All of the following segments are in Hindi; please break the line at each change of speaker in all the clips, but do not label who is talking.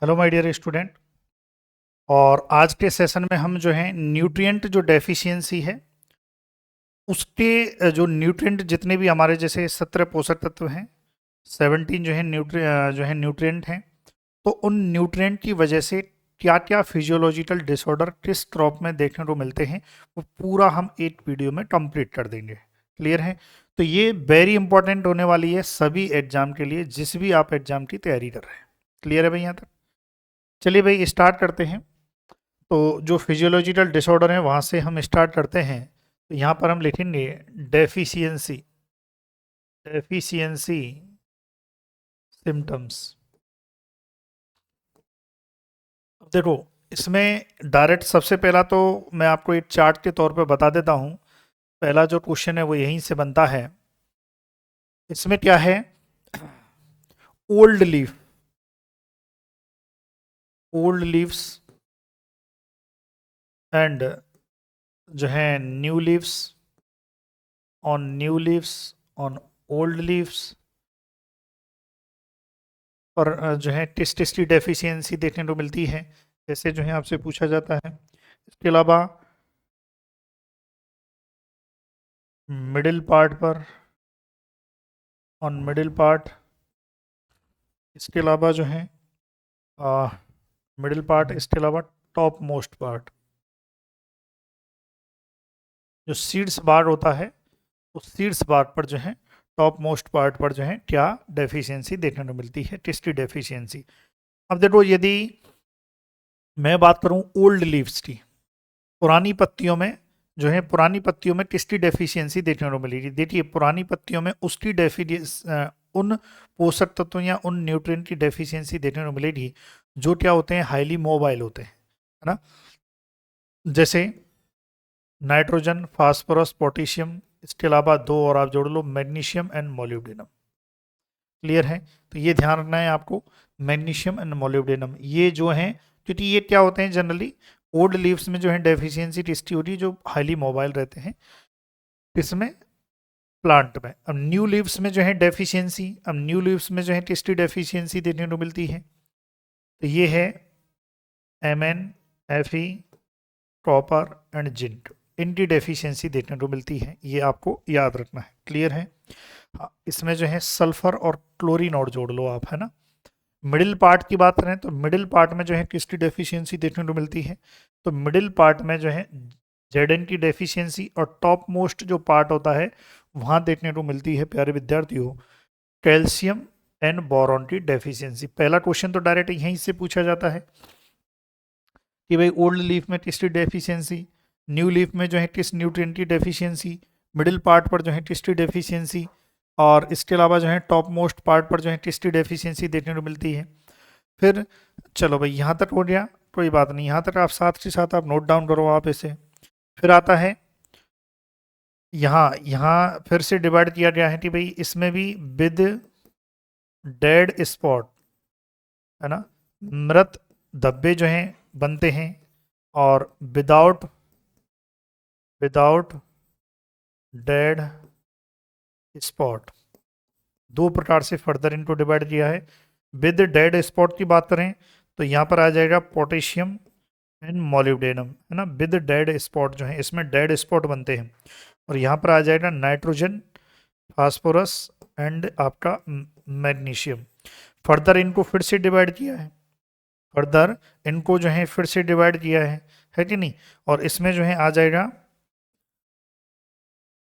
Hello my dear student. और आज के सेशन में हम जो है न्यूट्रिएंट जो डेफिशिएंसी है उसके जो न्यूट्रिएंट जितने भी हमारे जैसे 17 पोषक तत्व हैं, 17 जो है न्यूट्रिएंट हैं, तो उन न्यूट्रिएंट की वजह से क्या क्या फिजियोलॉजिकल डिसऑर्डर किस क्रॉप में देखने को मिलते हैं वो पूरा हम एक वीडियो में कंप्लीट कर देंगे। क्लियर है? तो ये वेरी इंपॉर्टेंट होने वाली है सभी एग्जाम के लिए, जिस भी आप एग्जाम की तैयारी कर रहे हैं। क्लियर है भाई यहाँ तक? चलिए भाई स्टार्ट करते हैं। तो जो फिजियोलॉजिकल डिसऑर्डर है वहाँ से हम स्टार्ट करते हैं। तो यहाँ पर हम लिखेंगे डेफिशिएंसी, डेफिशिएंसी सिम्टम्स। अब देखो, इसमें डायरेक्ट सबसे पहला तो मैं आपको एक चार्ट के तौर पे बता देता हूँ। पहला जो क्वेश्चन है वो यहीं से बनता है। इसमें क्या है? Old leaf, old leaves and जो है new leaves, on new leaves, on old leaves पर जो है टेस्टी डेफिशिएंसी देखने को मिलती है, जैसे जो है आपसे पूछा जाता है। इसके अलावा मिडिल पार्ट पर, ऑन मिडिल पार्ट। इसके अलावा जो है मिडिल पार्ट, इसके अलावा टॉप मोस्ट पार्ट, जो सीड्स बार होता है उस सीड्स बार पर जो है टॉप मोस्ट पार्ट पर जो है क्या डेफिशिएंसी देखने को मिलती है, टेस्टी डेफिशिएंसी। अब देखो, यदि मैं बात करूं ओल्ड लीव्स की, पुरानी पत्तियों में जो है, पुरानी पत्तियों में किसकी डेफिशिएंसी देखने को मिलेगी? देखिए, पुरानी पत्तियों में उसकी उन पोषक तत्वों या उन न्यूट्रिएंट की डेफिशिएंसी देखने को मिलेगी जो क्या होते हैं, हाईली मोबाइल होते हैं, है ना। जैसे नाइट्रोजन, फास्फोरस, पोटेशियम, इसके अलावा दो और आप जोड़ लो, मैग्नीशियम एंड मोलिब्डेनम। क्लियर है? तो ये ध्यान रखना है आपको, मैग्नीशियम एंड मोलिब्डेनम ये जो हैं, क्योंकि ये क्या होते हैं जनरली ओल्ड लीव्स में जो है डेफिशिएंसी टेस्टी होती है, जो हाईली मोबाइल रहते हैं इसमें, प्लांट में। अब न्यू लीव्स में जो है डेफिशिएंसी, अब न्यू लीव्स में जो है टेस्टी डेफिशिएंसी देखने को मिलती है, तो ये है MN, FE, copper and zinc. इनकी डेफिशिएंसी देखने को मिलती है, ये आपको याद रखना है। क्लियर है? हाँ, इसमें जो है सल्फर और क्लोरीन और जोड़ लो आप, है ना। मिडिल पार्ट की बात करें तो मिडिल पार्ट में जो है किसकी डेफिशिएंसी देखने को मिलती है? तो मिडिल पार्ट में जो है जेडन की डेफिशिएंसी, और टॉप मोस्ट जो पार्ट होता है वहाँ देखने को मिलती है प्यारे विद्यार्थियों, कैल्शियम एंड बोरॉन की डेफिशिएंसी। पहला क्वेश्चन तो डायरेक्ट यहीं से पूछा जाता है कि भाई ओल्ड लीफ में किसकी डेफिशिएंसी, न्यू लीफ में जो है किस न्यूट्रिएंट की डेफिशिएंसी, मिडिल पार्ट पर जो है किसकी डेफिशिएंसी, और इसके अलावा जो है टॉप मोस्ट पार्ट पर जो है किसकी डेफिशिएंसी देखने को मिलती है। फिर चलो भाई, यहाँ तक हो गया, कोई बात नहीं, यहाँ तक आप साथ के साथ आप नोट डाउन करो आप इसे। फिर आता है यहाँ, यहाँ फिर से डिवाइड किया गया है कि भाई इसमें भी विद डेड स्पॉट, है ना, मृत धब्बे जो हैं बनते हैं, और विदाउट, विदाउट डेड स्पॉट, दो प्रकार से फर्दर इनको डिवाइड किया है। विद डेड स्पॉट की बात करें तो यहाँ पर आ जाएगा पोटेशियम एंड मोलिब्डेनम, है ना। विद डेड स्पॉट जो है इसमें डेड स्पॉट बनते हैं, और यहाँ पर आ जाएगा नाइट्रोजन, फास्फोरस एंड आपका मैग्नीशियम। फर्दर इनको फिर से डिवाइड किया है, फर्दर इनको जो है फिर से डिवाइड किया है कि नहीं। और इसमें जो है आ जाएगा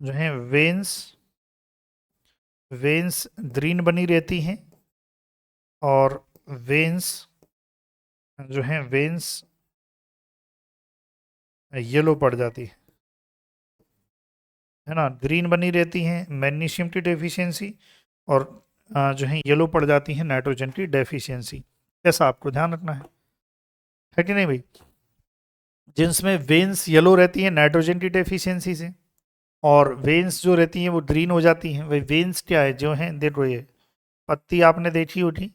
जो है वेन्स, वेन्स ग्रीन बनी रहती हैं, और वेन्स जो है वेन्स येलो पड़ जाती है ना, ग्रीन बनी रहती हैं मैग्नीशियम की डेफिशिएंसी, और जो है येलो पड़ जाती है नाइट्रोजन की डेफिशिएंसी। ऐसा आपको ध्यान रखना है कि नहीं भाई। जिनमें वेन्स येलो रहती हैं नाइट्रोजन की डेफिशिएंसी से, और वेन्स जो रहती हैं वो ग्रीन हो जाती हैं। भाई वेन्स क्या है जो है, देखो ये पत्ती आपने देखी होगी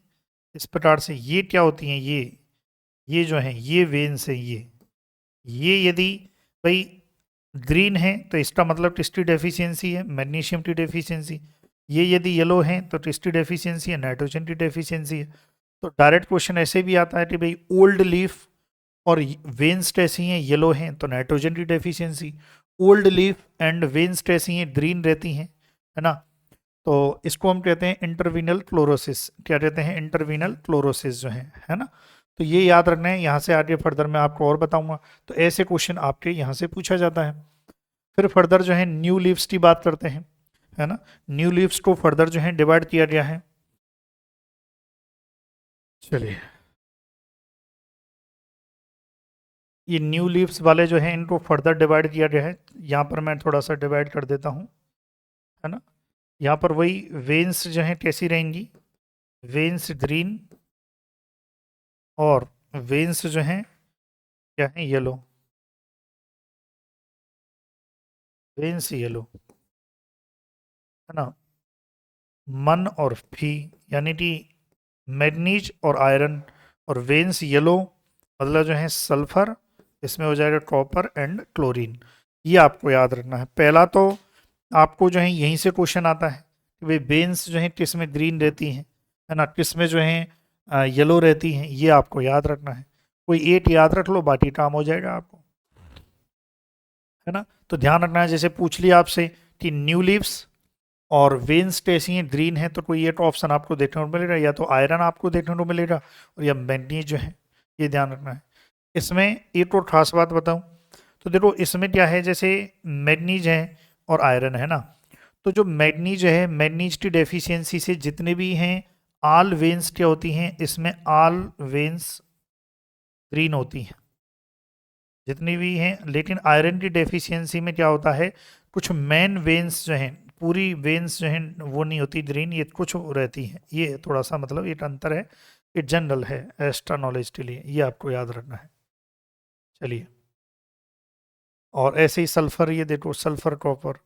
इस प्रकार से, ये क्या होती हैं, ये जो है ये वेन्स है, ये यदि भाई ग्रीन है तो इसका मतलब किसकी डेफिशिएंसी है, मैग्नीशियम की डेफिशिएंसी। ये यदि येलो है तो किसकी डेफिशिएंसी है, नाइट्रोजन की डेफिशिएंसी है। तो डायरेक्ट क्वेश्चन ऐसे भी आता है कि भाई ओल्ड लीफ और वेन्स कैसी हैं, येलो हैं, तो नाइट्रोजन की deficiency. Old leaf and veins कैसी हैं, ग्रीन रहती हैं, है ना। तो इसको हम कहते हैं इंटरवीनल क्लोरोसिस। क्या कहते हैं? इंटरवीनल क्लोरोसिस जो है ना। तो ये याद रखना है, यहाँ से आगे फर्दर मैं आपको और बताऊंगा। तो ऐसे क्वेश्चन आपके यहाँ से पूछा जाता है। फिर फर्दर जो है न्यू लीव्स की बात करते हैं, है ना। न्यू लीव्स को फर्दर जो है डिवाइड किया गया है। चलिए, ये न्यू लीव्स वाले जो हैं इनको फर्दर डिवाइड किया गया है। यहाँ पर मैं थोड़ा सा डिवाइड कर देता हूँ, है ना। यहाँ पर वही वेन्स जो हैं कैसी रहेंगी, वेन्स ग्रीन, और वेन्स जो हैं क्या है, येलो। वेन्स येलो, है ना। मन और फी यानी कि मैग्नीज और आयरन, और वेन्स येलो मतलब जो है सल्फर, इसमें हो जाएगा कॉपर एंड क्लोरीन। ये आपको याद रखना है। पहला तो आपको जो है यहीं से क्वेश्चन आता है कि भाई वेन्स जो है किस में ग्रीन रहती हैं, है ना, किस में जो है येलो रहती हैं। ये आपको याद रखना है। कोई एक याद रख लो, बाकी काम हो जाएगा आपको, है ना। तो ध्यान रखना है, जैसे पूछ लिया आपसे कि न्यू लीव्स और वेन्स कैसी हैं, ग्रीन है, तो कोई एक ऑप्शन आपको देखने को मिलेगा, या तो आयरन आपको देखने को मिलेगा, और या मैग्नीज जो है। ये ध्यान रखना है। इसमें एक और खास बात बताऊं, तो देखो इसमें क्या है, जैसे मैग्नीज है और आयरन है ना, तो जो मैग्नीज है, मैग्नीज की डेफिशिएंसी से जितने भी हैं आल वेन्स क्या होती हैं, इसमें आल वेन्स ग्रीन होती हैं जितनी भी हैं। लेकिन आयरन की डेफिशिएंसी में क्या होता है, कुछ मेन वेन्स जो हैं, पूरी वेन्स जो हैं वो नहीं होती ग्रीन, ये कुछ रहती हैं। ये थोड़ा सा मतलब एक अंतर है, ये जनरल है एक्स्ट्रा नॉलेज के लिए, ये आपको याद रखना है। चलिए, और ऐसे ही सल्फर, ये देखो सल्फर कॉपर,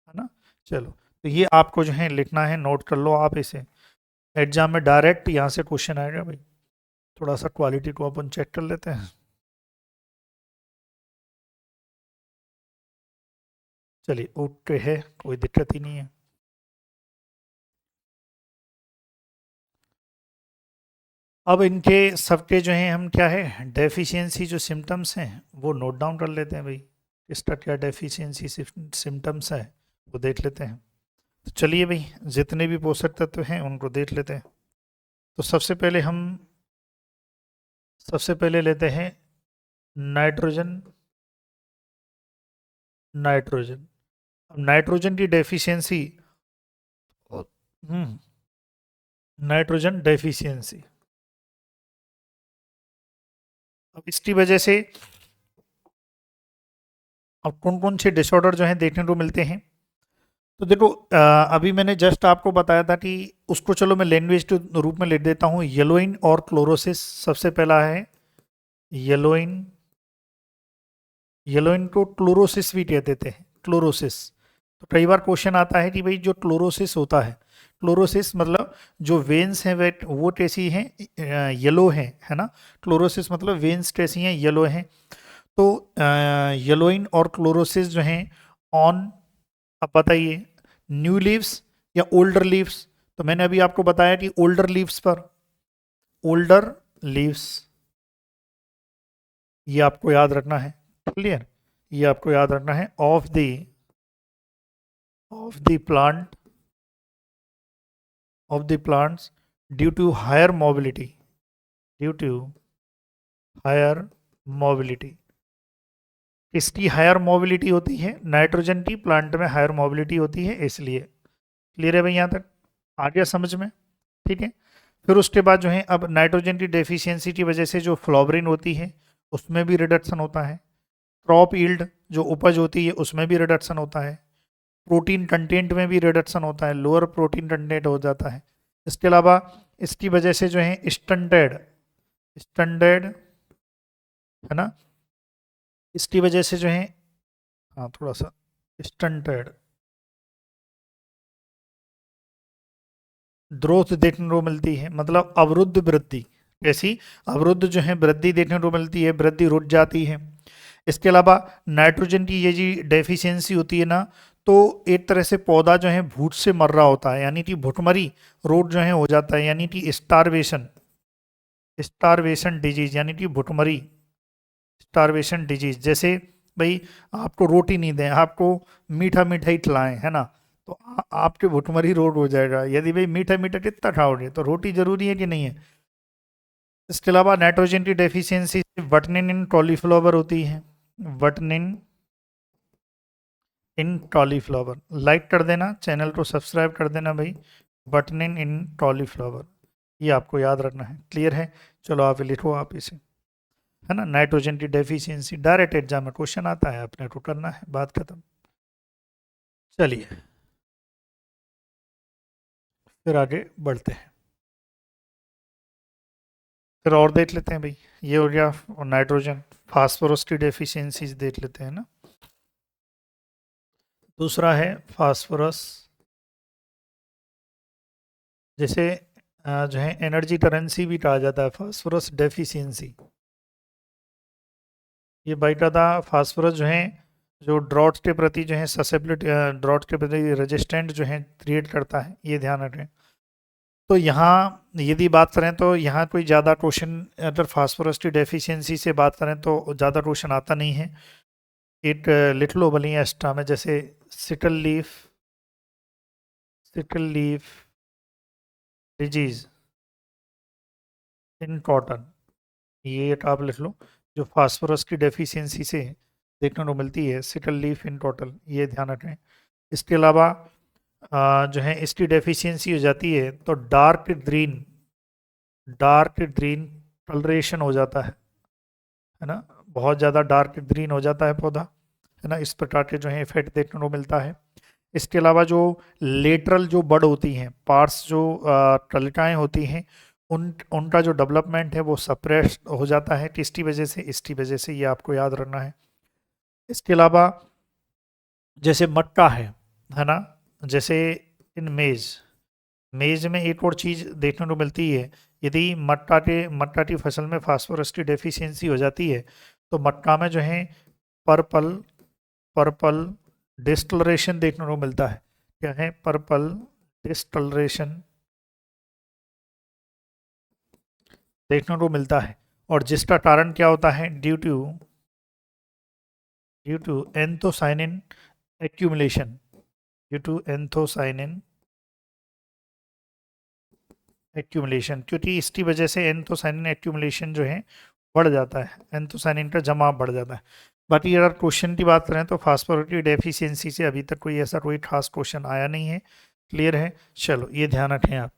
है ना। चलो, तो ये आपको जो है लिखना है, नोट कर लो आप इसे। एग्जाम में डायरेक्ट यहाँ से क्वेश्चन आएगा भाई। थोड़ा सा क्वालिटी को अपन चेक कर लेते हैं। चलिए, ओके है, कोई दिक्कत ही नहीं है। अब इनके सबके जो हैं हम क्या है, डेफिशिएंसी जो सिम्टम्स हैं वो नोट डाउन कर लेते हैं भाई। इसका क्या डेफिशिएंसी सिम्टम्स है वो देख लेते हैं। तो चलिए भाई, जितने भी पोषक तत्व हैं उनको देख लेते हैं। तो सबसे पहले लेते हैं नाइट्रोजन। नाइट्रोजन, अब नाइट्रोजन की डेफिशिएंसी, हम्म नाइट्रोजन डेफिशिएंसी, अब इसकी वजह से अब कौन कौन से डिसऑर्डर जो हैं देखने को मिलते हैं। तो देखो, अभी मैंने जस्ट आपको बताया था कि उसको चलो मैं लैंग्वेज के रूप में लिख देता हूँ। येलोइन और क्लोरोसिस सबसे पहला है। येलोइन, येलोइन को क्लोरोसिस भी कह देते हैं, क्लोरोसिस। तो कई बार क्वेश्चन आता है कि भाई जो क्लोरोसिस होता है, क्लोरोसिस मतलब जो वेन्स हैं वे वो कैसी हैं, येलो हैं, है ना। क्लोरोसिस मतलब वेन्स कैसी हैं, येलो हैं। तो येलोइन और क्लोरोसिस जो हैं ऑन, अब बताइए न्यू लीव्स या ओल्डर लीव्स। तो मैंने अभी आपको बताया कि ओल्डर लीव्स पर, ओल्डर लीव्स, ये आपको याद रखना है। क्लियर, ये आपको याद रखना है। Of the plant, of the plants due to higher mobility, due to higher mobility. इसकी हायर मोबिलिटी होती है, नाइट्रोजन की प्लांट में हायर मोबिलिटी होती है इसलिए। क्लियर है भाई यहाँ तक, आ गया समझ में? ठीक है। फिर उसके बाद जो है, अब नाइट्रोजन की डेफिशिएंसी की वजह से जो फ्लोबरिन होती है उसमें भी रिडक्शन होता है। क्रॉप यील्ड जो उपज होती है उसमें भी रिडक्शन होता है। प्रोटीन कंटेंट में भी रिडक्शन होता है, लोअर प्रोटीन कंटेंट हो जाता है। इसके अलावा इसकी वजह से जो है स्टंटेड, स्टंटेड, है ना, इसकी वजह से जो है, हाँ थोड़ा सा स्टंटेड ग्रोथ देखने को मिलती है, मतलब अवरुद्ध वृद्धि। कैसी अवरुद्ध जो है वृद्धि देखने को मिलती है, वृद्धि रुक जाती है। इसके अलावा नाइट्रोजन की ये जी डेफिशिएंसी होती है ना, तो एक तरह से पौधा जो है भूख से मर रहा होता है, यानी कि भुखमरी रोग जो है हो जाता है, यानी कि स्टारवेशन, स्टारवेशन डिजीज यानी कि भुखमरी, स्टारवेशन डिजीज, जैसे भाई आपको रोटी नहीं दें, आपको मीठा मीठा ही खिलाएं, है ना, तो आपके भुखमरी रोग हो जाएगा। यदि भाई मीठा मीठा कितना खाओगे, तो रोटी जरूरी है कि नहीं है। इसके अलावा नाइट्रोजन की डेफिशिएंसी विटामिन इन कॉलीफ्लावर होती है, विटामिन इन कॉलीफ्लावर। लाइक कर देना, चैनल को सब्सक्राइब कर देना भाई। विटामिन इन कॉलीफ्लावर, ये आपको याद रखना है। क्लियर है? चलो आप लिखो आप इसे, है ना। नाइट्रोजन की डेफिशिएंसी डायरेक्ट एग्जाम में क्वेश्चन आता है, अपने को करना है, बात खत्म। चलिए फिर आगे बढ़ते हैं, फिर और देख लेते हैं भाई। ये हो गया नाइट्रोजन। फास्फोरस की डेफिशिएंसीज देख लेते हैं ना। दूसरा है फास्फोरस, जैसे जो है एनर्जी करेंसी भी कहा जाता है, फास्फोरस डेफिशिएंसी। ये बाइटा था फास्फोरस जो है, जो ड्रॉट के प्रति जो है ससेबिलिटी, ड्रॉट के प्रति रेजिस्टेंट जो है क्रिएट करता है, ये ध्यान रखें। तो यहाँ यदि बात करें तो यहाँ कोई ज़्यादा क्वेश्चन, अगर फास्फोरस की डेफिशिएंसी से बात करें तो ज़्यादा क्वेश्चन आता नहीं है। एक लिख लो भले एक्स्ट्रा में, जैसे sickle leaf disease in cotton, ये एक आप लिख लो, जो फास्फोरस की डेफिशिएंसी से देखने को मिलती है, सिकल लीफ इन कॉटन, ये ध्यान रखें। इसके अलावा जो है इसकी डेफिशिएंसी हो जाती है तो डार्क ग्रीन कलरेशन हो जाता है ना, बहुत ज़्यादा डार्क ग्रीन हो जाता है पौधा, है ना। इस प्रकार के जो है इफेक्ट देखने को मिलता है। इसके अलावा जो लेटरल जो बड होती हैं, पार्ट्स जो कलिकाएँ होती हैं, उनका जो डेवलपमेंट है वो सप्रेस हो जाता है, किसकी वजह से, इसकी वजह से, ये आपको याद रखना है। इसके अलावा जैसे मक्का है ना, जैसे इन मेज में एक और चीज़ देखने को मिलती है। यदि मक्का की फसल में फास्फोरस की डेफिशिएंसी हो जाती है तो मक्का में जो है पर्पल पर्पल डिस्कलरेशन देखने को मिलता है। क्या है? पर्पल डिस्कलरेशन देखने को मिलता है, और जिसका कारण क्या होता है, due to anthocyanin accumulation, due to anthocyanin accumulation, क्योंकि इसकी वजह से एंथोसाइनिन एक्यूमुलेशन जो है बढ़ जाता है, एंथोसाइनिन का जमाव बढ़ जाता है। बाकी अगर क्वेश्चन की बात करें तो फास्फोरस की डेफिशिएंसी से अभी तक कोई ऐसा कोई खास क्वेश्चन आया नहीं है। क्लियर है? चलो ये ध्यान रखें आप।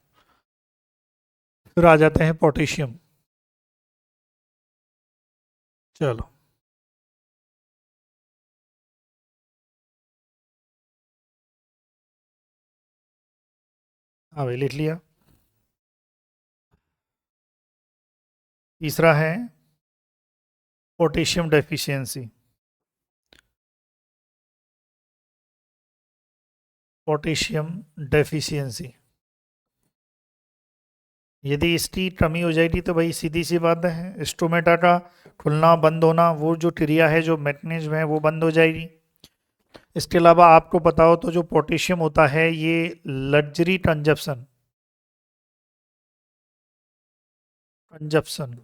फिर आ जाते हैं पोटेशियम। चलो हाँ भाई लिख लिया। तीसरा है पोटेशियम डेफिशिएंसी, पोटेशियम डेफिशिएंसी। यदि इसकी कमी हो जाएगी तो भाई सीधी सी बात है, स्टोमेटा का खुलना बंद होना, वो जो क्रिया है, जो मैकेनिज्म है, वो बंद हो जाएगी। इसके अलावा आपको पता हो तो जो पोटेशियम होता है ये लग्जरी कंजप्शन कंजप्शन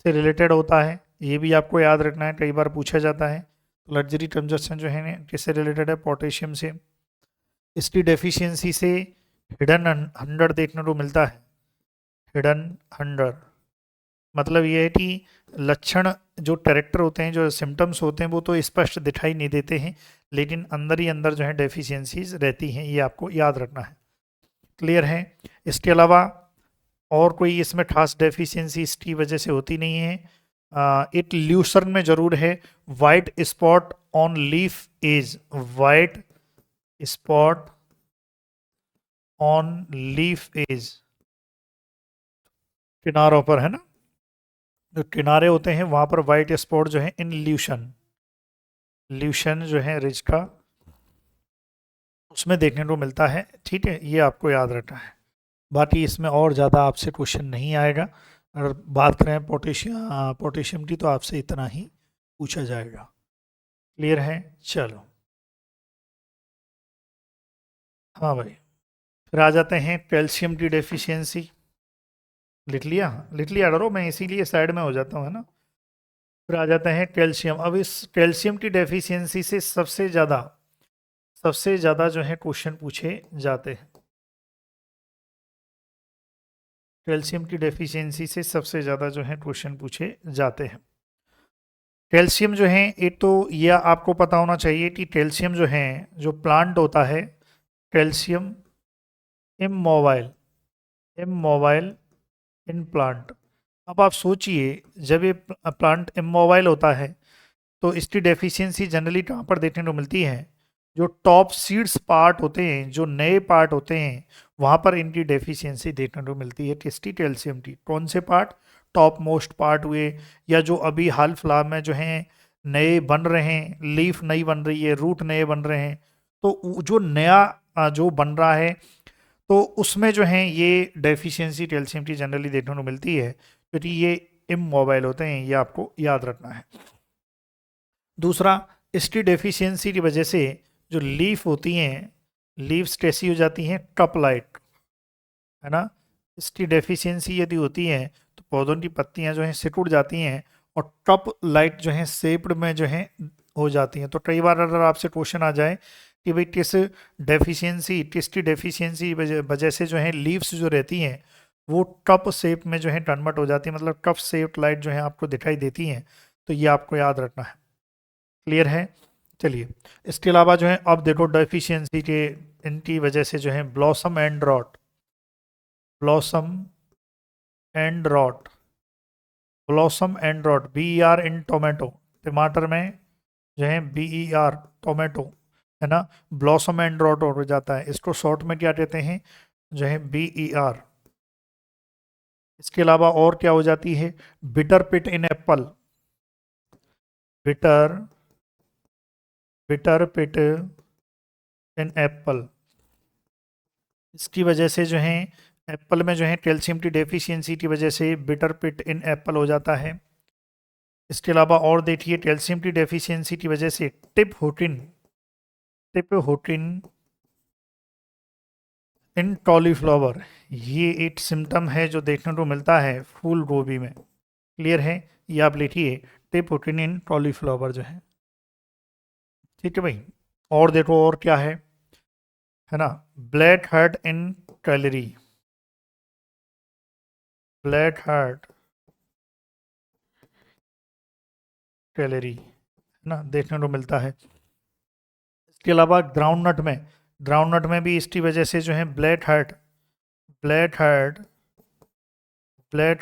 से रिलेटेड होता है, ये भी आपको याद रखना है, कई बार पूछा जाता है। तो लग्जरी कंजप्शन जो है किससे रिलेटेड है? पोटेशियम से। इसकी डेफिशिएंसी से हिडन 100 देखने को मिलता है, हिडन 100। मतलब ये है कि लक्षण, जो कैरेक्टर होते हैं, जो सिम्टम्स होते हैं, वो तो स्पष्ट दिखाई नहीं देते हैं, लेकिन अंदर ही अंदर जो है डेफिशिएंसीज रहती हैं, ये आपको याद रखना है। क्लियर है? इसके अलावा और कोई इसमें खास डेफिशिएंसी इसकी वजह से होती नहीं है। एक ल्यूसर्न में जरूर है, white spot on leaf edge, white spot on leaf edge, किनारों पर, है ना, जो किनारे होते हैं वहां पर वाइट स्पॉट जो है इन ल्यूशन जो है रिज का, उसमें देखने को मिलता है। ठीक है, ये आपको याद रखना है। बाकी इसमें और ज़्यादा आपसे क्वेश्चन नहीं आएगा। अगर बात करें पोटेशियम की तो आपसे इतना ही पूछा जाएगा। क्लियर है? चलो हाँ भाई, फिर आ जाते हैं कैल्शियम की डेफिशिएंसी। लिख लिया डरो, मैं इसीलिए साइड में हो जाता हूँ, है ना। फिर आ जाते हैं कैल्शियम। अब इस कैल्शियम की डेफिशिएंसी से सबसे ज़्यादा जो है क्वेश्चन पूछे जाते हैं। कैल्शियम की डेफिशिएंसी से सबसे ज़्यादा जो है क्वेश्चन पूछे जाते हैं। कैल्शियम जो है, एक तो यह आपको पता होना चाहिए कि कैल्शियम जो है, जो प्लांट होता है, calcium immobile, immobile in plant. अब आप सोचिए, जब ये प्लांट इमोबाइल होता है तो इसकी डेफिशिएंसी जनरली कहाँ पर देखने को मिलती है? जो टॉप सीड्स पार्ट होते हैं, जो नए पार्ट होते हैं, वहां पर इनकी डेफिशिएंसी देखने को मिलती है। किसकी? कैल्शियम की। कौन से पार्ट? टॉप मोस्ट पार्ट हुए, या जो अभी हाल फिलहाल में जो हैं नए बन रहे हैं, लीफ नई बन रही है, रूट नए बन रहे हैं, तो जो नया जो बन रहा है, तो उसमें जो है ये डेफिशिएंसी कैल्शियम की जनरली देखने को मिलती है, क्योंकि ये इमोबाइल होते हैं, ये आपको याद रखना है। दूसरा, इसकी डेफिशिएंसी की वजह से जो लीफ होती हैं, लीव्स कैसी हो जाती हैं? कप लाइट, है ना। इसकी डेफिशिएंसी यदि होती है तो पौधों की पत्तियां जो हैं सिकुड़ जाती हैं और कप लाइट जो है शेप्ड में जो है हो जाती हैं। तो कई बार अगर आपसे क्वेश्चन आ जाए कि भाई किसकी डेफिशिएंसी वजह से जो है लीव्स जो रहती हैं वो कप शेप में जो है कन्वर्ट हो जाती है, मतलब कप शेप लाइट जो है आपको दिखाई देती हैं, तो ये आपको याद रखना है। क्लियर है? चलिए, इसके अलावा जो है अब देखो डेफिशिएंसी के इनकी वजह से जो है blossom end rot, blossom end rot, blossom end rot, B E R in tomato, टमाटर में जो है बी ई आर, टोमेटो, है ना। ब्लॉसम एंड रॉट हो जाता है, इसको शॉर्ट में क्या कहते हैं? जो है बी ई आर। इसके अलावा और क्या हो जाती है? बिटर पिट इन एप्पल, बिटर बिटर पिट इन एप्पल। इसकी वजह से जो है एप्पल में जो है कैल्शियम की डेफिशिएंसी की वजह से बिटर पिट इन एप्पल हो जाता है। इसके अलावा और देखिए, कैल्शियम की डेफिशिएंसी की वजह से टिप होटिन इन कॉलीफ्लावर, ये एक सिम्टम है जो देखने को मिलता है फूल गोभी में। क्लियर है? ये आप लिखिए, टिप होटिन इन कॉलीफ्लावर जो है। ठीक है भाई। और देखो और क्या है ना। ब्लैक हार्ट इन कैलोरी, ब्लैक हार्ट कैलोरी, है ना, देखने को मिलता है। इसके अलावा ग्राउंड नट में भी इसकी वजह से जो है black heart black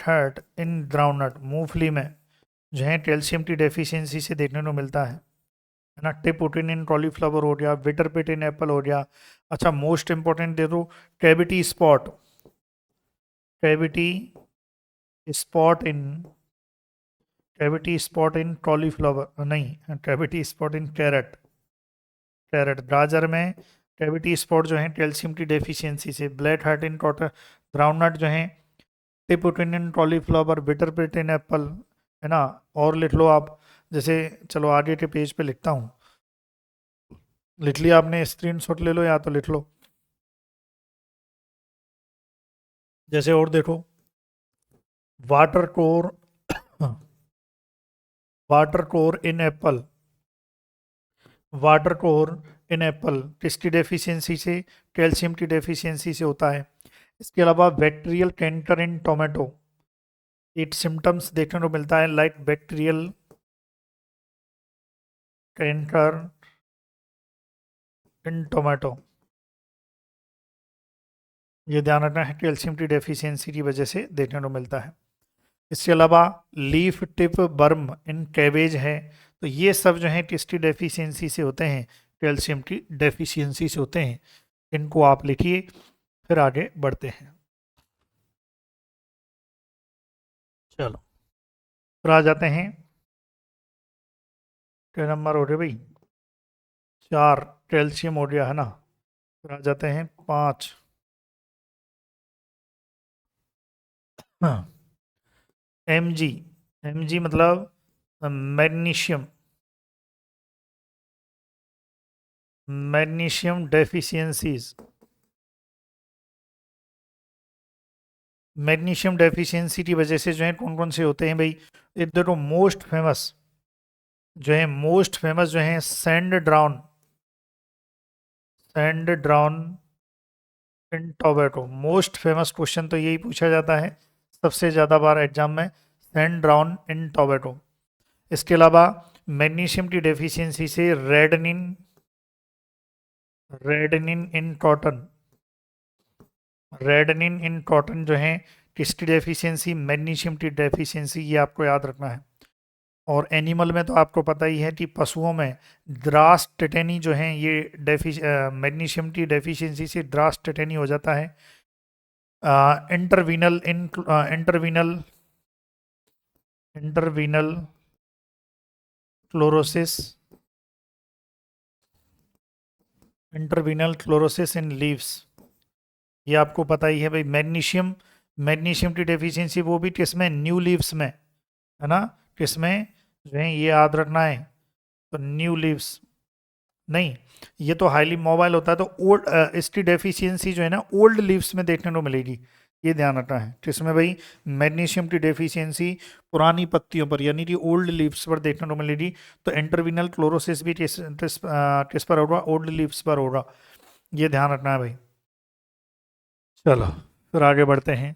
heart in groundnut, मूंगफली में जो है कैल्शियम की डेफिशिएंसी से देखने को मिलता है ना। टिपोटिन इन कॉलीफ्लावर हो गया, विटरपिट इन एप्पल हो गया। अच्छा, मोस्ट इंपॉर्टेंट दे दो, cavity spot, cavity spot in cavity spot in cauliflower नहीं, cavity spot in carrot, carrot गाजर में कैविटी स्पॉट जो है कैल्शियम की डेफिशिएंसी से। ब्लैक हार्ट इन ग्राउंडनट जो है टिपोटिन इन कॉलीफ्लावर, बिटरपिट इन एप्पल, है ना। और लिख लो आप, जैसे चलो आगे के पेज पे लिखता हूँ, लिख लिया आपने? स्क्रीनशॉट ले लो या तो लिख लो। जैसे और देखो, वाटर कोर वाटर कोर इन एप्पल, वाटर कोर इन एप्पल किसकी डेफिशिएंसी से? कैल्शियम की डेफिशिएंसी से होता है। इसके अलावा bacterial canker in tomato, it symptoms देखने को मिलता है लाइक बैक्टीरियल कैंकर इन टोमेटो। ये ध्यान रखना है, कैल्शियम की डेफिशिएंसी की वजह से देखने को मिलता है। इसके अलावा लीफ टिप बर्म इन कैबेज है, तो ये सब जो है किसकी डेफिशिएंसी से होते हैं? कैल्शियम की डेफिशिएंसी से होते हैं। इनको आप लिखिए, फिर आगे बढ़ते हैं। चलो, फिर आ जाते हैं, क्या नंबर हो रहे भाई? 4, कैल्शियम हो गया, है ना। फिर आ जाते हैं 5, हाँ, Mg, Mg मतलब magnesium, magnesium deficiencies, magnesium deficiency की वजह से जो है कौन कौन से होते हैं भाई, इधर तो मोस्ट फेमस जो है sand drown in tobacco. Most famous question तो यही पूछा जाता है सबसे ज़्यादा बार एग्जाम में, सैंड ड्राउन इन टोबैको। इसके अलावा मैग्नीशियम की डेफिशिएंसी से रेडनिन इन कॉटन जो है किसकी डेफिशिएंसी, मैग्नीशियम की डेफिशिएंसी, ये आपको याद रखना है। और एनिमल में तो आपको पता ही है कि पशुओं में द्रास टेटेनी जो है ये मैग्नीशियम की डेफिशिएंसी से द्रास टेटेनी हो जाता है। इंटरवीनल इंटरवीनल इंटरवीनल क्लोरोसिस इंटरवीनल क्लोरोसिस इन लीव्स, ये आपको पता ही है भाई। मैग्नीशियम की डेफिशिएंसी वो भी किसमें, न्यू लीव्स में, है ना, किसमें जो है ये याद रखना है। तो न्यू लीव्स नहीं, ये तो हाईली मोबाइल होता है, तो ओल्ड इसकी डेफिशिएंसी जो है ना ओल्ड लीव्स में देखने को मिलेगी, ये ध्यान रखना है। किसमें भाई, मैग्नीशियम की डेफिशिएंसी पुरानी पत्तियों पर यानी कि ओल्ड लीव्स पर देखने को मिलेगी। तो इंटरविनल क्लोरोसिस भी किस पर होगा, ओल्ड लीव्स पर होगा, ये ध्यान रखना है भाई। चलो फिर आगे बढ़ते हैं।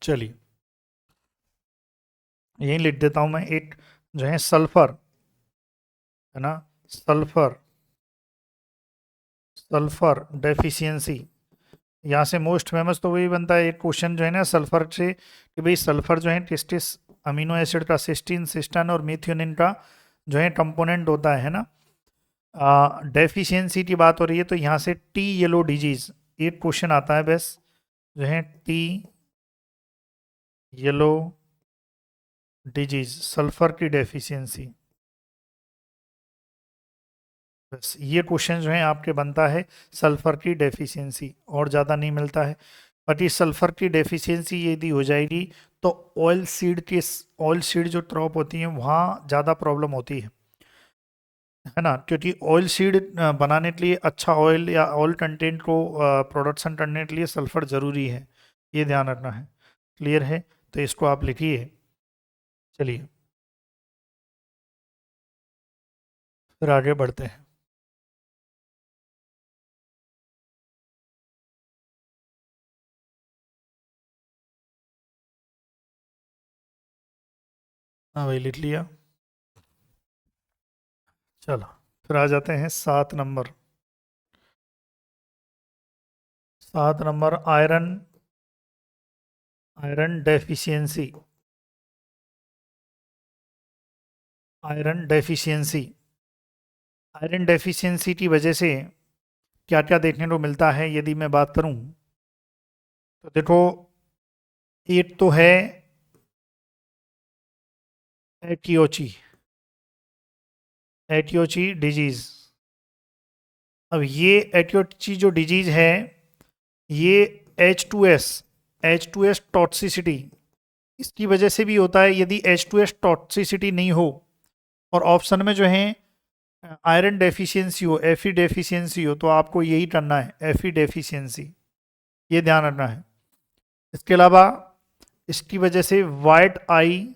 चलिए यही लिख देता हूं मैं, एक जो है सल्फर, है ना, सल्फर सल्फर डेफिशिएंसी, यहाँ से मोस्ट फेमस तो वही बनता है एक क्वेश्चन जो है ना सल्फर से, कि भाई सल्फर जो है किस किस अमीनो एसिड का, सिस्टीन, सिस्टान और मिथ्योनिन का जो है कंपोनेंट होता है ना। डेफिशिएंसी की बात हो रही है तो यहाँ से टी येलो डिजीज एक क्वेश्चन आता है बस, जो है टी येलो डिजीज, सल्फर की डेफिशिएंसी, बस ये क्वेश्चन जो है आपके बनता है सल्फर की डेफिशिएंसी, और ज़्यादा नहीं मिलता है। बट ये सल्फर की डेफिशिएंसी यदि हो जाएगी तो ऑयल सीड जो क्रॉप होती है वहाँ ज़्यादा प्रॉब्लम होती है ना, क्योंकि ऑयल सीड बनाने के लिए अच्छा ऑयल या ऑयल कंटेंट को प्रोडक्शन करने के लिए सल्फर ज़रूरी है, ये ध्यान रखना है। क्लियर है, तो इसको आप लिखिए। चलिए फिर आगे बढ़ते हैं। हाँ भाई लिख लिया। चलो फिर आ जाते हैं 7 number. 7 number iron, iron deficiency, iron deficiency. Iron deficiency की वजह से क्या क्या देखने को मिलता है यदि मैं बात करूं, तो देखो एक तो है एटियोची, एटियोची डिजीज। अब ये एटियोची जो डिजीज है ये H2S, H2S टॉक्सिसिटी, इसकी वजह से भी होता है। यदि H2S टॉक्सिसिटी नहीं हो और ऑप्शन में जो है आयरन डेफिशिएंसी हो, Fe डेफिशिएंसी हो, तो आपको यही करना है, Fe डेफिशिएंसी, ये ध्यान रखना है। इसके अलावा इसकी वजह से वाइट आई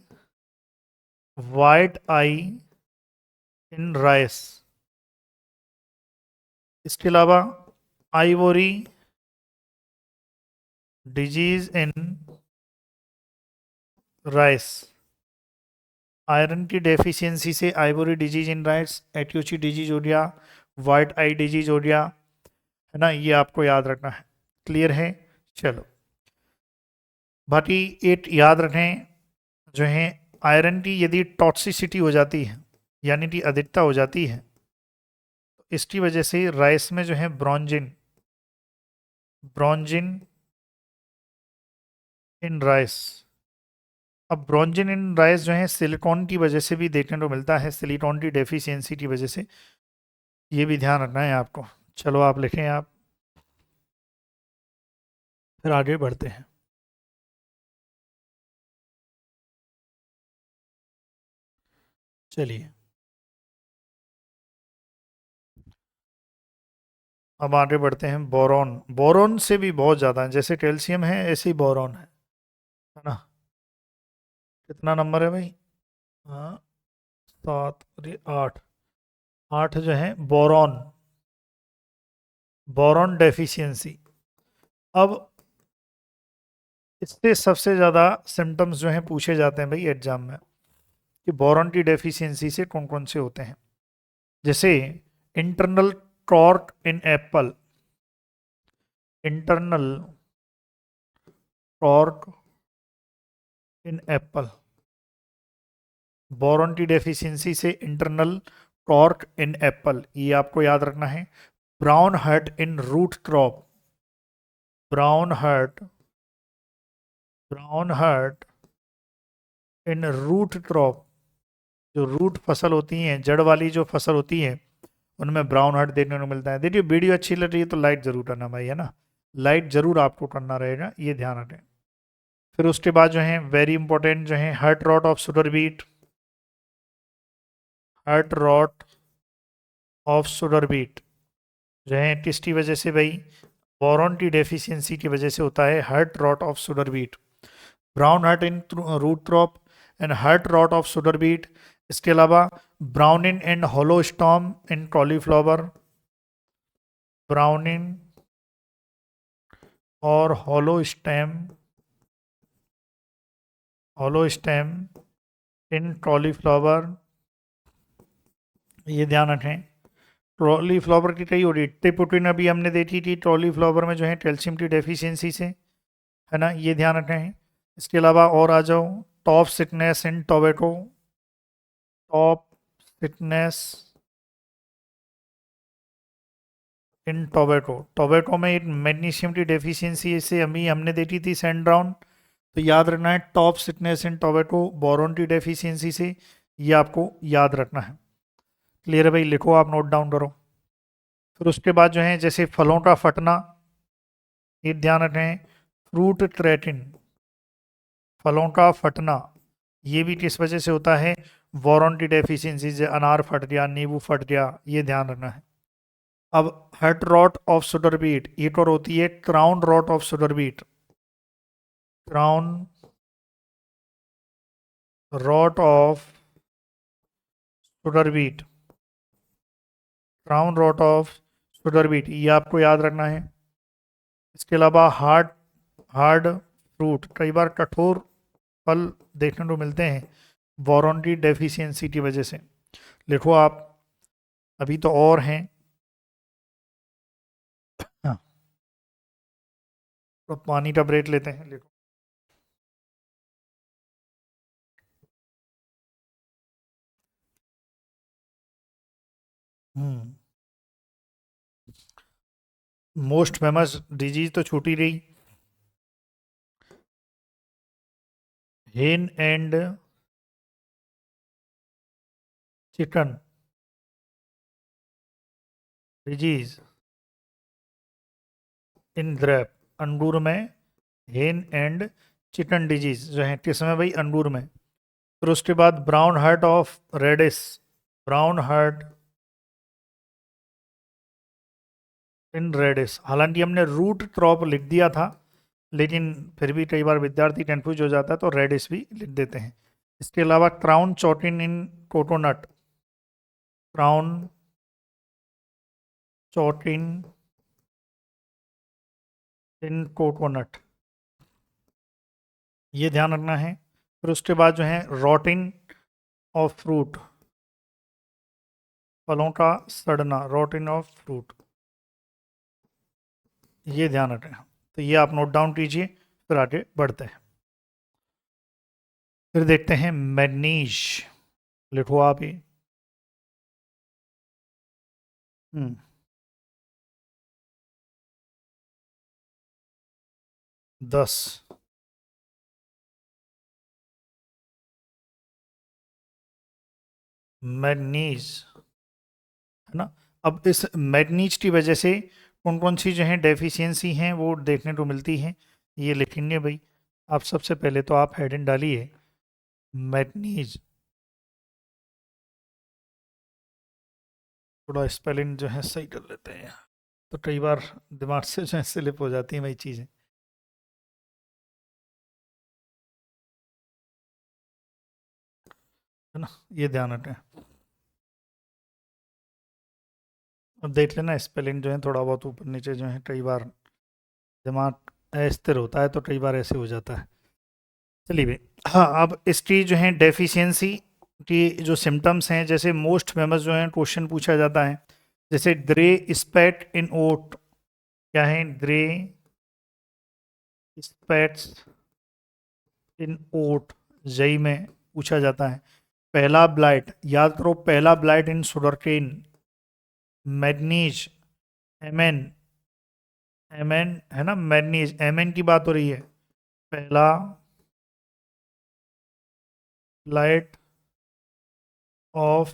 इन राइस, इसके अलावा ivory disease in rice, iron की डेफिशिएंसी से आइवोरी डिजीज इन राइस, एट्यूची डिजीज हो गया, वाइट आई डिजीज हो गया, है ना, ये आपको याद रखना है। क्लियर है, चलो बाकी एक याद रखें, जो है आयरन की यदि टॉक्सिसिटी हो जाती है यानी कि अधिकता हो जाती है, तो इसकी वजह से राइस में जो है ब्रोंजिन, ब्रोंजिन इन राइस। अब ब्रोंजिन इन राइस जो है सिलिकॉन की वजह से भी देखने को मिलता है, सिलिकॉन की डेफिशिएंसी की वजह से, ये भी ध्यान रखना है आपको। चलो आप लिखें आप, फिर आगे बढ़ते हैं। चलिए अब आगे बढ़ते हैं बोरॉन। बोरॉन से भी बहुत ज़्यादा है, जैसे कैल्शियम है ऐसे ही बोरॉन है ना। कितना नंबर है भाई? हाँ, 7 और ये 8। 8 जो है बोरॉन, बोरॉन डेफिशिएंसी। अब इससे सबसे ज़्यादा सिम्टम्स जो हैं पूछे जाते हैं भाई एग्जाम में, कि बोरॉन की डेफिशिएंसी से कौन कौन से होते हैं। जैसे internal cork in apple, internal cork in apple, boron की डेफिशिएंसी से इंटरनल टॉर्क इन एप्पल, ये आपको याद रखना है। Brown heart in root crop, brown heart, brown heart in root crop, जो रूट फसल होती हैं, जड़ वाली जो फसल होती है, उनमें ब्राउन हर्ट देखने को मिलता है। देखिए वीडियो अच्छी लग रही है तो लाइक जरूर करना भाई, है ना। लाइक जरूर आपको करना रहेगा, ये ध्यान रखें। फिर उसके बाद जो है वेरी इंपॉर्टेंट जो है heart rot of sugar beet, heart rot of sugar beet जो है किसकी वजह से भाई, बोरॉन की डेफिशिएंसी की वजह से होता है heart rot of sugar beet. Brown heart in root crop and heart rot of sugar beet. इसके अलावा browning and hollow stem in cauliflower, browning और होलो स्टेम इन कॉलीफ्लावर, ये ध्यान रखें। कॉलीफ्लावर की कई और टिपोटिन अभी हमने देखी थी कॉलीफ्लावर में जो है कैल्शियम की डेफिशिएंसी से, है ना, ये ध्यान रखें। इसके अलावा और आ जाओ, top sickness in tobacco, top sickness in tobacco, tobacco में एक मैग्नीशियम की डेफिशिएंसी से हमने देखी थी सैंड्राउन, तो याद रखना है top sickness in tobacco boron की डेफिशिएंसी से, ये आपको याद रखना है। क्लियर है भाई, लिखो आप, नोट डाउन करो। फिर उसके बाद जो है जैसे फलों का फटना, ये ध्यान रखें। फ्रूट क्रेटिन, फलों का फटना, ये भी किस वजह से होता है, बोरॉन की डेफिशिएंसी से। अनार फट गया, नींबू फट गया, ये ध्यान रखना है। अब head rot of sugar beet, एक और होती है crown rot of sugar beet, crown rot of sugar beet, crown rot of sugar beet, ये आपको याद रखना है। इसके अलावा हार्ड हार्ड फ्रूट, कई बार कठोर फल देखने को मिलते हैं बोरॉन की डेफिशिएंसी की वजह से, लिखो आप। अभी तो और हैं, हाँ, तो पानी का ब्रेक लेते हैं, लिखो। मोस्ट फेमस डिजीज तो छूटी रही, hen and chicken disease in grape, अंगूर में हेन एंड चिकन डिजीज जो है किस में भाई, अंगूर में। फिर उसके बाद brown heart of radish, brown heart in radish, हालांकि हमने रूट क्रॉप लिख दिया था, लेकिन फिर भी कई बार विद्यार्थी कंफ्यूज हो जाता है तो रेडिस भी लिख देते हैं। इसके अलावा क्राउन चौटिन इन कोकोनट, क्राउन चौटिन इन कोकोनट, ये ध्यान रखना है। फिर उसके बाद जो है रॉटिंग ऑफ फ्रूट, फलों का सड़ना, रॉटिंग ऑफ फ्रूट, ये ध्यान रखें। तो ये आप नोट डाउन कीजिए, फिर आगे बढ़ते हैं। फिर देखते हैं मैग्नीज, लिखो आप ही। 10, मैग्नीज, है ना। अब इस मैग्नीज की वजह से कौन कौन सी जो है डेफिशिएंसी हैं वो देखने को मिलती हैं, ये लिखेंगे भाई आप। सबसे पहले तो आप हेडिंग डालिए मैग्नीज, थोड़ा स्पेलिंग जो है सही कर लेते हैं। तो कई बार दिमाग से जो है स्लिप हो जाती है वही चीज़ें। है ना, ये ध्यान रखें। अब देख लेना स्पेलिंग जो है थोड़ा बहुत ऊपर नीचे जो है कई बार दिमाग अस्थिर होता है तो कई बार ऐसे हो जाता है। चलिए भाई, हाँ अब इसकी जो है डेफिशिएंसी की जो सिम्टम्स हैं, जैसे मोस्ट फेमस जो है क्वेश्चन पूछा जाता है, जैसे ग्रे स्पैट इन ओट। क्या है ग्रे स्पैट्स इन ओट, जई में पूछा जाता है। पहला ब्लाइट, याद करो पहला ब्लाइट इन सुगरकेन, मैग्नीज, एमएन, एमएन है ना, मैग्नीज एमएन की बात हो रही है। पहला ब्लाइट ऑफ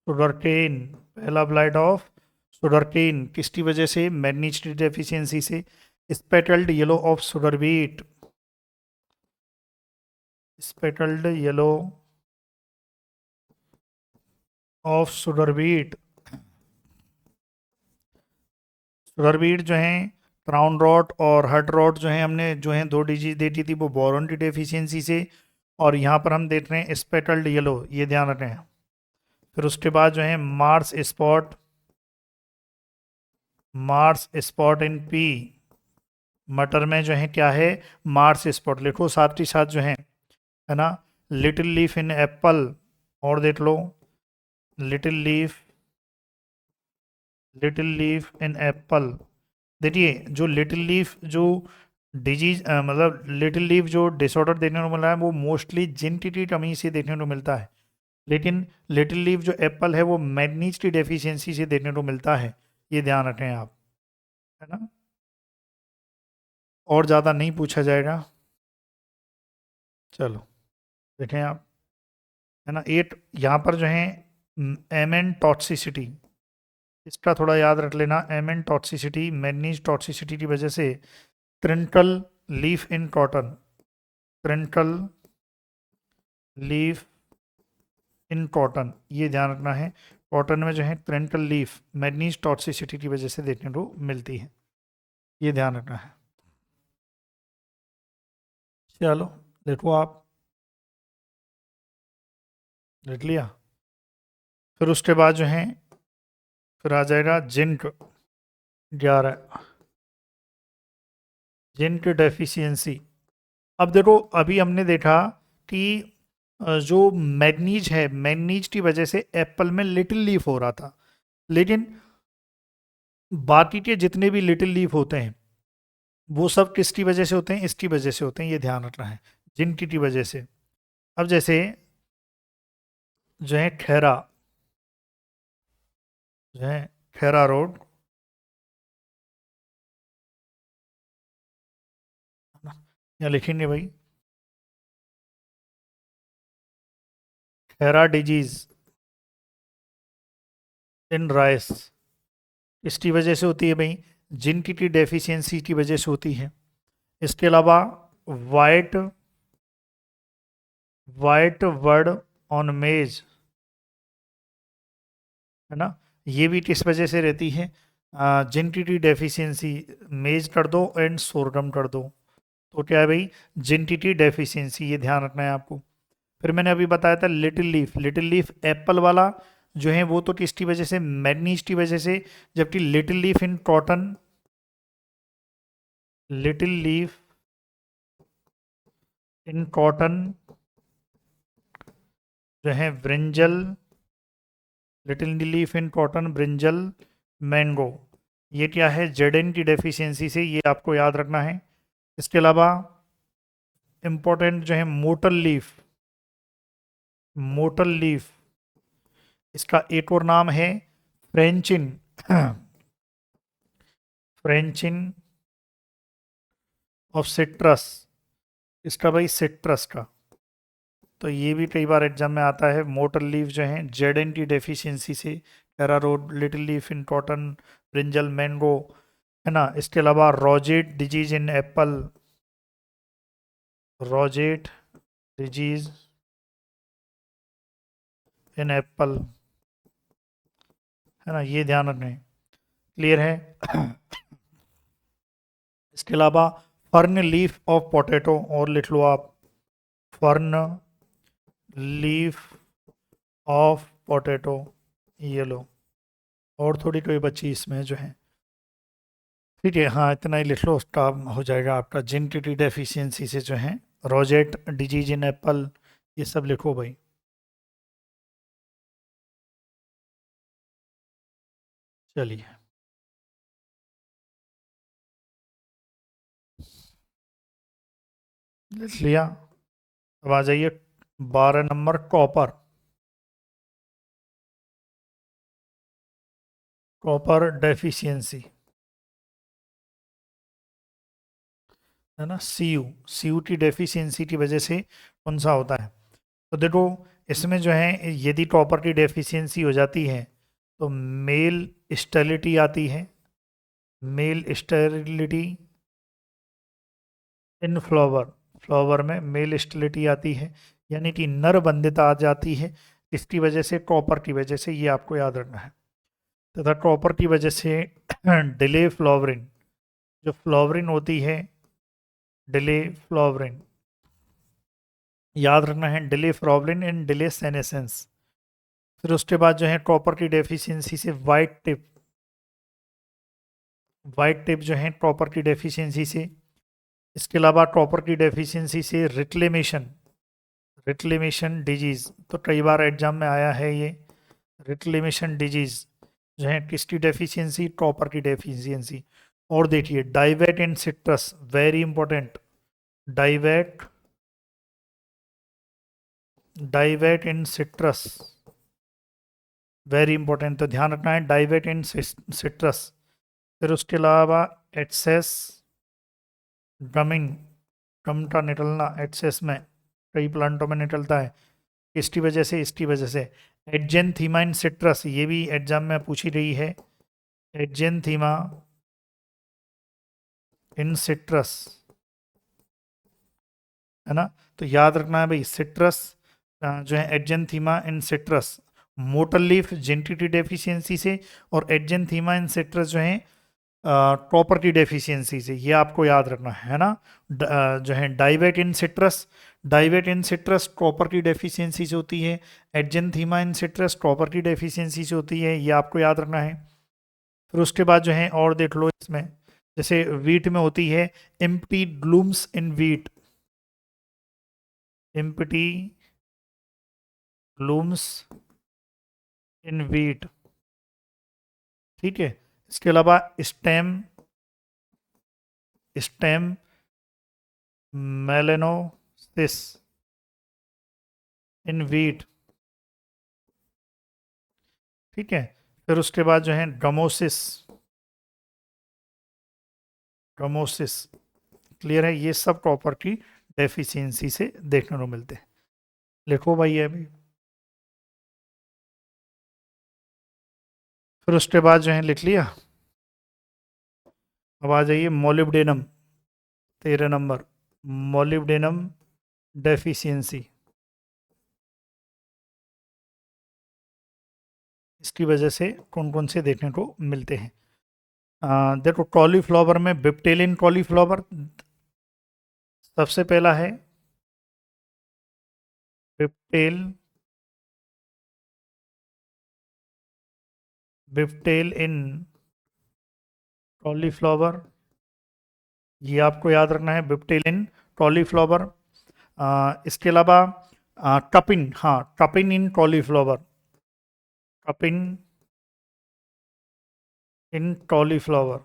सुगरकेन, पहला ब्लाइट ऑफ सुगरकेन किसकी वजह से, मैग्नीज की डेफिशिएंसी से। Speckled yellow of sugar beet, speckled yellow of sugar beet, sugar beet जो है क्राउन रॉट और हर्ट रॉट जो है हमने जो है दो डिजीज दे दी थी वो बोरॉन की डेफिशिएंसी से। और यहाँ पर हम देख रहे हैं स्पेटल्ड येलो, ये ध्यान रखें। फिर उसके बाद जो है मार्स स्पॉट इन पी, मटर में जो है क्या है, मार्स स्पॉट लिखो साथ ही साथ जो है ना। लिटिल लीफ इन एप्पल, और देख लो little leaf, little leaf in apple. देखिए जो लिटिल लीफ जो डिजीज मतलब लिटिल लीफ जो डिसऑर्डर देखने को मिल रहा है वो मोस्टली जिंक की कमी से देखने को मिलता है, लेकिन लिटिल लीफ जो एप्पल है वो मैग्नीज की डेफिशिएंसी से देखने को मिलता है, ये ध्यान रखें आप, है ना। और ज़्यादा नहीं पूछा जाएगा। चलो देखें आप, है ना। एट यहाँ पर जो है एम एन टॉक्सिसिटी, इसका थोड़ा याद रख लेना। M N toxicity, manganese toxicity की वजह से crinkle leaf in cotton, crinkle leaf in cotton, ये ध्यान रखना है। कॉटन में जो है ट्रेंटल लीफ मैग्नीज टॉक्सिसिटी की वजह से देखने को मिलती है, ये ध्यान रखना है। चलो देखो आप, लिख लिया। फिर उसके बाद जो है फिर आ जाएगा जिंक 11, जिंक डेफिशिएंसी। अब देखो अभी हमने देखा कि जो मैग्नीज है, मैग्नीज की वजह से एप्पल में लिटिल लीफ हो रहा था, लेकिन बाकी के जितने भी लिटिल लीफ होते हैं वो सब किसकी वजह से होते हैं, इसकी वजह से होते हैं, ये ध्यान रखना है, जिनकी की वजह से। अब जैसे जो है खैरा, जो है खैरा रोड, यहाँ लिखेंगे भाई खैरा डिजीज इन राइस, इसकी वजह से होती है भाई, जिनकी की डेफिशिएंसी की वजह से होती है। इसके अलावा वाइट, वाइट वर्ड ऑन मेज, है ना, ये भी किस वजह से रहती है, जिनकी की डेफिशिएंसी, मेज कर दो एंड सोरगम कर दो, तो क्या है भाई, जिनकी डेफिशिएंसी, ये ध्यान रखना है आपको। फिर मैंने अभी बताया था little leaf, little leaf Apple वाला जो है वो तो किसकी वजह से, मैग्नीज की वजह से, जबकि little leaf in cotton, little leaf in cotton जो है brinjal, little leaf in cotton brinjal mango, ये क्या है, जेडन की डेफिशिएंसी से, ये आपको याद रखना है। इसके अलावा इंपॉर्टेंट जो है मोटल लीफ, मोटल लीफ, इसका एक और नाम है फ्रेंचिन, फ्रेंचिन ऑफ सिट्रस, इसका भाई सिट्रस का। तो ये भी कई बार एग्जाम में आता है, मोटर लीफ जो है जेडन की डेफिशिएंसी से, para road, little leaf in cotton, brinjal mango, है ना। इसके अलावा rosette disease in Apple, rosette disease in Apple, है ना, ये ध्यान रखें। क्लियर है। इसके अलावा फर्न लीफ ऑफ पोटैटो, और लिख लो आप, फर्न लीफ ऑफ पोटैटो, ये लो। और थोड़ी कोई बची इसमें जो है, ठीक है, हाँ इतना ही लिख लो, उसका हो जाएगा आपका। जिनटिटी डेफिशिएंसी से जो है, रोजेट डिजीज इन एप्पल, ये सब लिखो भाई। चलिए, लिख लिया। अब आ जाइए 12 नंबर, कॉपर। कॉपर डेफिशिएंसी, है ना, सी यू टी डेफिशिएंसी की वजह से कौन सा होता है। तो देखो, इसमें जो है यदि कॉपर की डेफिशिएंसी हो जाती है तो मेल स्टेरिलिटी आती है, मेल स्टेरिलिटी इन फ्लावर, फ्लावर में मेल स्टेरिलिटी आती है, यानी कि नर बंध्यता आ जाती है। इसकी वजह से, कॉपर की वजह से, ये आपको याद रखना है। तथा कॉपर की वजह से डिले फ्लावरिंग, जो फ्लावरिंग होती है, डिले फ्लावरिंग, याद रखना है, delay flowering and delay senescence. फिर उसके बाद जो है कॉपर की डेफिशिएंसी से वाइट टिप, वाइट टिप जो है कॉपर की डेफिशिएंसी से। इसके अलावा कॉपर की डेफिशिएंसी से रिक्लेमेशन, रिक्लेमेशन डिजीज, तो कई बार एग्जाम में आया है ये। रिक्लेमेशन डिजीज जो है किसकी डेफिशिएंसी, कॉपर की डेफिशिएंसी। और देखिए डाइवेट इन सिट्रस, वेरी इंपॉर्टेंट, डाइवेट, डाइवेट इन सिट्रस, वेरी इंपॉर्टेंट, तो ध्यान रखना है, डाइवेट इन सिट्रस। फिर उसके अलावा एक्सेस ड्रमिंग, ड्रम का निकलना एक्सेस में, कई प्लांटों में निकलता है, इसकी वजह से, इसकी वजह से। एडजेंथीमा इन सिट्रस, ये भी एग्जाम में पूछी रही है, एडजेंथीमा इन सिट्रस, है ना। तो याद रखना है भाई, सिट्रस जो है exanthema in citrus, mottle leaf जेंटिटी डेफिशिएंसी से, और एडजेंथीमा इन सिट्रस जो है कॉपर की डेफिशिएंसी से, ये आपको याद रखना है ना। जो है डाइवेट इन सिट्रस, डाइवेट इन सिट्रस कॉपर की डेफिशिएंसी से होती है, एडजेंथीमा इन सिट्रस कॉपर की डेफिशिएंसी से होती है, ये आपको याद रखना है। फिर उसके बाद जो है और देख लो इसमें, जैसे वीट में होती है empty blooms in wheat, empty blooms in wheat, ठीक है। इसके अलावा stem, stem melanosis in wheat, ठीक है। फिर उसके बाद जो है ड्रमोसिस, ड्रमोसिस, क्लियर है, ये सब कॉपर की डेफिशिएंसी से देखने को मिलते हैं। लिखो भाई ये अभी। फिर उसके बाद जो है लिख लिया। अब आ जाइए मोलिब्डेनम, 13 नंबर, मोलिब्डेनम डेफिशिएंसी, इसकी वजह से कौन कौन से देखने को मिलते हैं। देखो कॉलीफ्लावर में बिप्टेलिन कॉलीफ्लावर सबसे पहला है, बिप्टेल, बिप्टेल इन कॉलीफ्लावर, ये आपको याद रखना है, बिप्टेल इन कॉलीफ्लावर। इसके अलावा कपिन, हाँ कपिन इन कॉलीफ्लावर, कपिन इन कॉलीफ्लावर।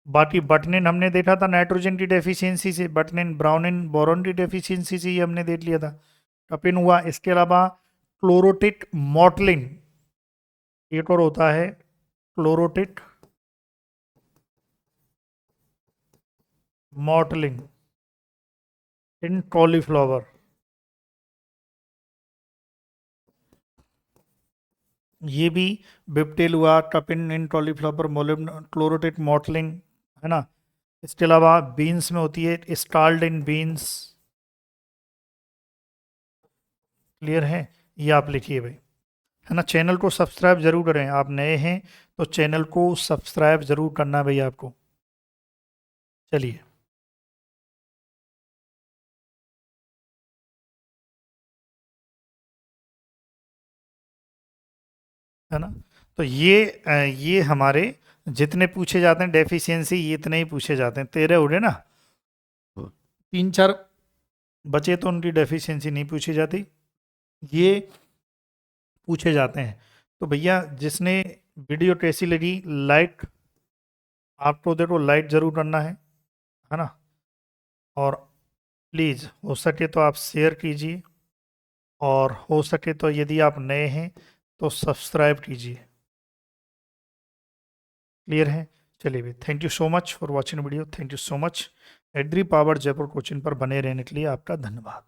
बाकी बटनिन हमने देखा था नाइट्रोजन की डेफिशिएंसी से, बटनिन ब्राउनिन बोरॉन की डेफिशिएंसी से, ये हमने देख लिया था, कपिन हुआ। इसके अलावा क्लोरोटिक मॉटलिन, एक और होता है क्लोरोटिक मॉटलिन इन कॉलीफ्लावर, ये भी बिप्टेल हुआ, कपिन इन कॉलीफ्लावर, मोलिब क्लोरोटिक मॉटलिन, है ना। इसके अलावा बीन्स में होती है स्टार्ड इन बीन्स, क्लियर है, ये आप लिखिए भाई। है ना। चैनल को सब्सक्राइब जरूर करें, आप नए हैं तो चैनल को सब्सक्राइब जरूर करना है भैया आपको। चलिए, है ना। तो ये हमारे जितने पूछे जाते हैं डेफिशिएंसी, ये इतने ही पूछे जाते हैं, 13 हो रहे ना। 3-4 बचे तो उनकी डेफिशिएंसी नहीं पूछी जाती, ये पूछे जाते हैं। तो भैया जिसने वीडियो कैसी लगी, लाइक, आपको देखो लाइक जरूर करना है ना। और प्लीज़ हो सके तो आप शेयर कीजिए, और हो सके तो यदि आप नए हैं तो सब्सक्राइब कीजिए। क्लियर है। चलिए भाई, thank you so much for watching video, thank you so much. Agri Power Jaipur coaching पर बने रहने के लिए आपका धन्यवाद।